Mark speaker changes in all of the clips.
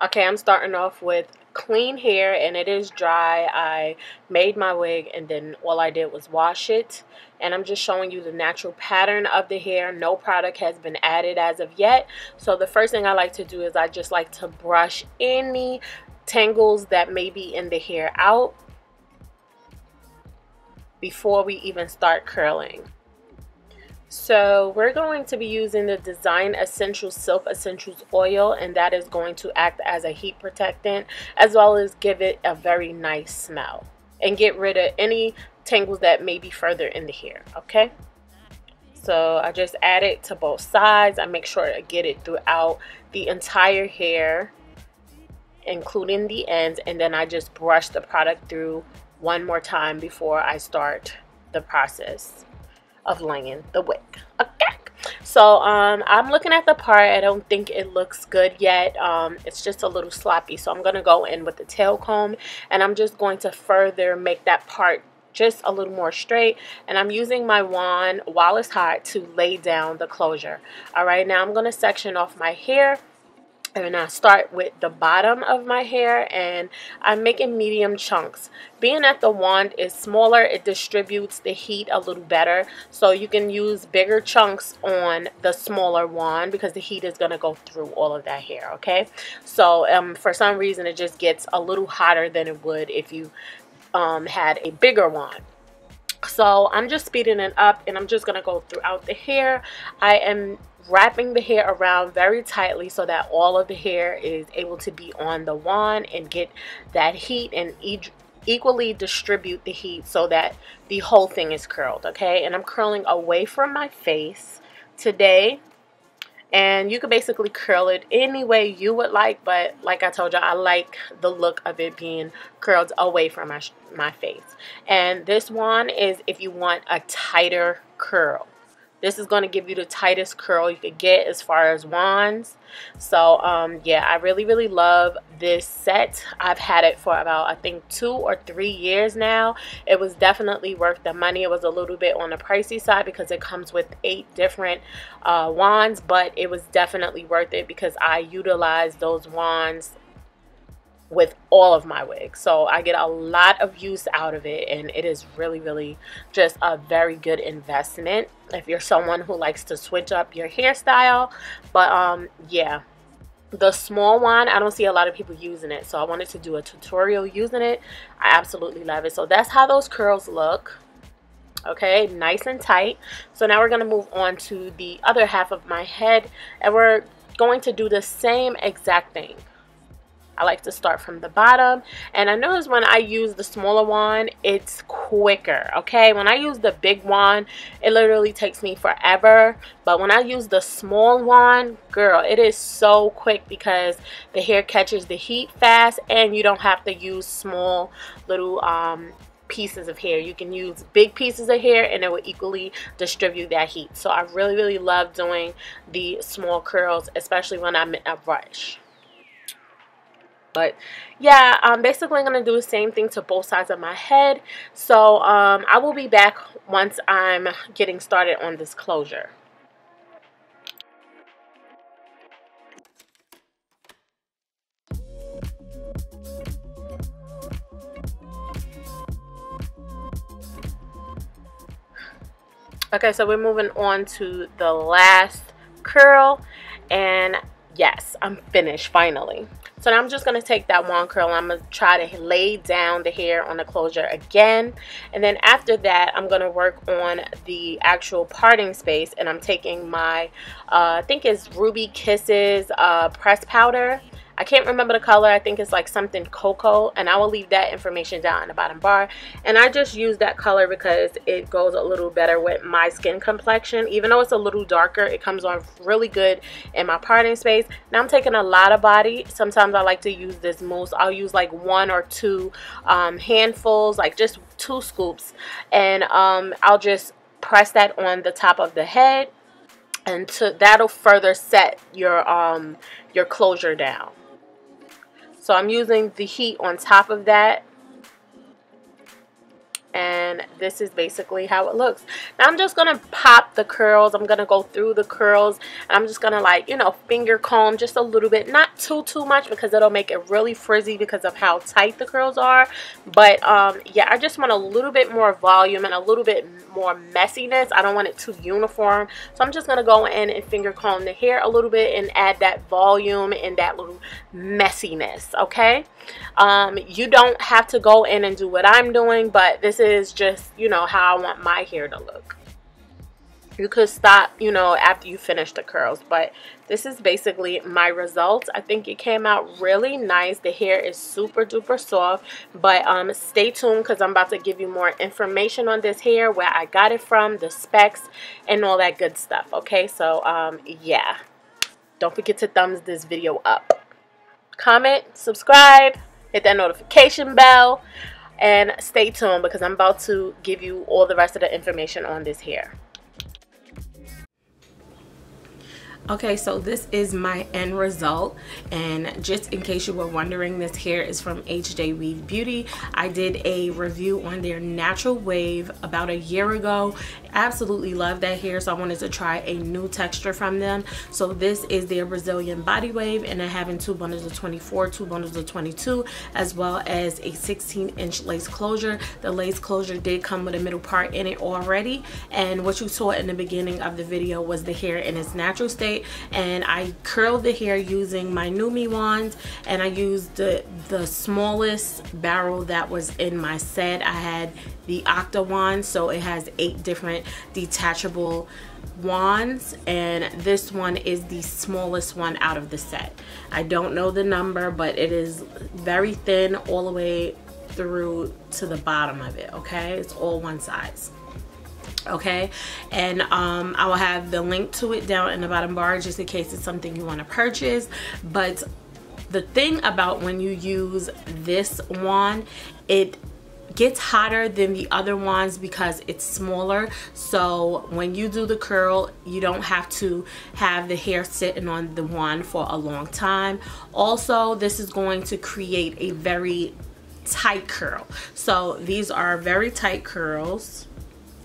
Speaker 1: Okay, I'm starting off with clean hair, and it is dry. I made my wig and then all I did was wash it, and I'm just showing you the natural pattern of the hair. No product has been added as of yet. So the first thing I like to do is I just like to brush any tangles that may be in the hair out before we even start curling. So we're going to be using the Design Essentials Silk Essentials Oil, and that is going to act as a heat protectant as well as give it a very nice smell and get rid of any tangles that may be further in the hair. Okay, so I just add it to both sides. I make sure to get it throughout the entire hair, including the ends, and then I just brush the product through one more time before I start the process of laying the wig. Okay, so I'm looking at the part. I don't think it looks good yet. It's just a little sloppy, so I'm gonna go in with the tail comb and I'm just going to further make that part just a little more straight, and I'm using my wand while it's hot to lay down the closure. All right, now I'm gonna section off my hair. And I start with the bottom of my hair, and I'm making medium chunks. Being that the wand is smaller, it distributes the heat a little better. So you can use bigger chunks on the smaller wand because the heat is going to go through all of that hair, okay? So for some reason, it just gets a little hotter than it would if you had a bigger wand. So I'm just speeding it up, and I'm just going to go throughout the hair. I am wrapping the hair around very tightly so that all of the hair is able to be on the wand and get that heat and equally distribute the heat so that the whole thing is curled. Okay, and I'm curling away from my face today, and you can basically curl it any way you would like, but like I told you, I like the look of it being curled away from my face. And this one is if you want a tighter curl. This is going to give you the tightest curl you could get as far as wands. So yeah, I really love this set. I've had it for about, I think, 2 or 3 years now. It was definitely worth the money. It was a little bit on the pricey side because it comes with 8 different wands, but it was definitely worth it because I utilized those wands with all of my wigs, so I get a lot of use out of it, and it is really just a very good investment if you're someone who likes to switch up your hairstyle. But yeah, the small one, I don't see a lot of people using it, so I wanted to do a tutorial using it. I absolutely love it. So that's how those curls look. Okay, nice and tight. So now we're going to move on to the other half of my head, and we're going to do the same exact thing. I like to start from the bottom, and I notice when I use the smaller wand, it's quicker. Okay, when I use the big wand, it literally takes me forever, but when I use the small wand, girl, it is so quick because the hair catches the heat fast, and you don't have to use small little pieces of hair. You can use big pieces of hair and it will equally distribute that heat. So I really love doing the small curls, especially when I'm in a rush. But yeah, I'm basically going to do the same thing to both sides of my head. So I will be back once I'm getting started on this closure. Okay, so we're moving on to the last curl, and yes, I'm finished finally. So now I'm just going to take that wand curl and I'm going to try to lay down the hair on the closure again. And then after that, I'm going to work on the actual parting space. And I'm taking my, I think it's Ruby Kisses press powder. I can't remember the color. I think it's like something cocoa, and I will leave that information down in the bottom bar. And I just use that color because it goes a little better with my skin complexion. Even though it's a little darker, it comes on really good in my parting space. Now I'm taking a lot of body. Sometimes I like to use this mousse. I'll use like 1 or 2 handfuls, like just 2 scoops, and I'll just press that on the top of the head, and that'll further set your closure down. So I'm using the heat on top of that and this is basically how it looks. Now I'm just gonna pop the curls. I'm gonna go through the curls, and I'm just gonna, like, you know, finger comb just a little bit, not too much, because it'll make it really frizzy because of how tight the curls are. But yeah, I just want a little bit more volume and a little bit more messiness. I don't want it too uniform, so I'm just gonna go in and finger comb the hair a little bit and add that volume and that little messiness. Okay, you don't have to go in and do what I'm doing, but this is just, you know, how I want my hair to look. You could stop, you know, after you finish the curls, but this is basically my results. I think it came out really nice. The hair is super duper soft, but stay tuned, because I'm about to give you more information on this hair, where I got it from, the specs, and all that good stuff. Okay, so yeah, don't forget to thumbs this video up, comment, subscribe, hit that notification bell, and stay tuned, because I'm about to give you all the rest of the information on this hair. Okay, so this is my end result, and just in case you were wondering, this hair is from HJ Weave Beauty. I did a review on their natural wave about a year ago. Absolutely love that hair, so I wanted to try a new texture from them. So this is their Brazilian body wave, and I have in 2 bundles of 24, 2 bundles of 22, as well as a 16-inch lace closure. The lace closure did come with a middle part in it already, and what you saw in the beginning of the video was the hair in its natural state. And I curled the hair using my Numi wand, and I used the smallest barrel that was in my set. I had the Octa wand, so it has 8 different detachable wands, and this one is the smallest one out of the set. I don't know the number, but it is very thin all the way through to the bottom of it. Okay, it's all one size. Okay, and I will have the link to it down in the bottom bar, just in case it's something you want to purchase. But the thing about when you use this wand, it gets hotter than the other wands because it's smaller. So when you do the curl, you don't have to have the hair sitting on the wand for a long time. Also, this is going to create a very tight curl. So these are very tight curls,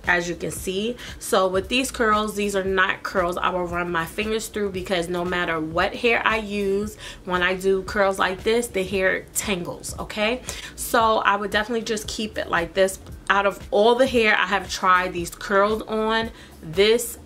Speaker 1: as you can see. So with these curls, these are not curls I will run my fingers through, because no matter what hair I use, when I do curls like this, the hair tangles. Okay, so I would definitely just keep it like this. Out of all the hair I have tried these curls on, this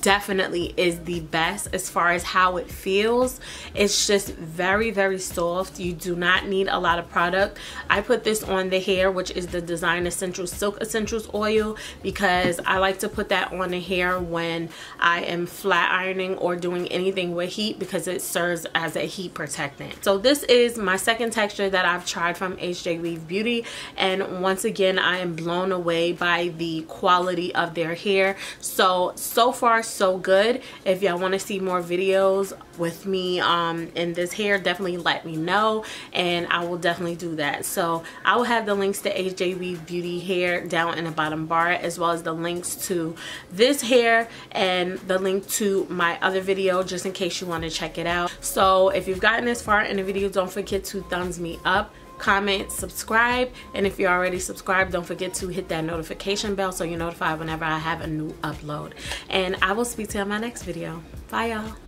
Speaker 1: definitely is the best as far as how it feels. It's just very soft. You do not need a lot of product. I put this on the hair, which is the Design Essentials Silk Essentials oil, because I like to put that on the hair when I am flat ironing or doing anything with heat, because it serves as a heat protectant. So this is my second texture that I've tried from HJ Weave Beauty, and once again I am blown away by the quality of their hair. So far so good. If y'all want to see more videos with me in this hair, definitely let me know, and I will definitely do that. So I will have the links to HJ Weave Beauty hair down in the bottom bar, as well as the links to this hair and the link to my other video, just in case you want to check it out. So if you've gotten this far in the video, don't forget to thumbs me up, comment, subscribe, and if you're already subscribed, don't forget to hit that notification bell so you're notified whenever I have a new upload. And I will speak to you in my next video. Bye, y'all.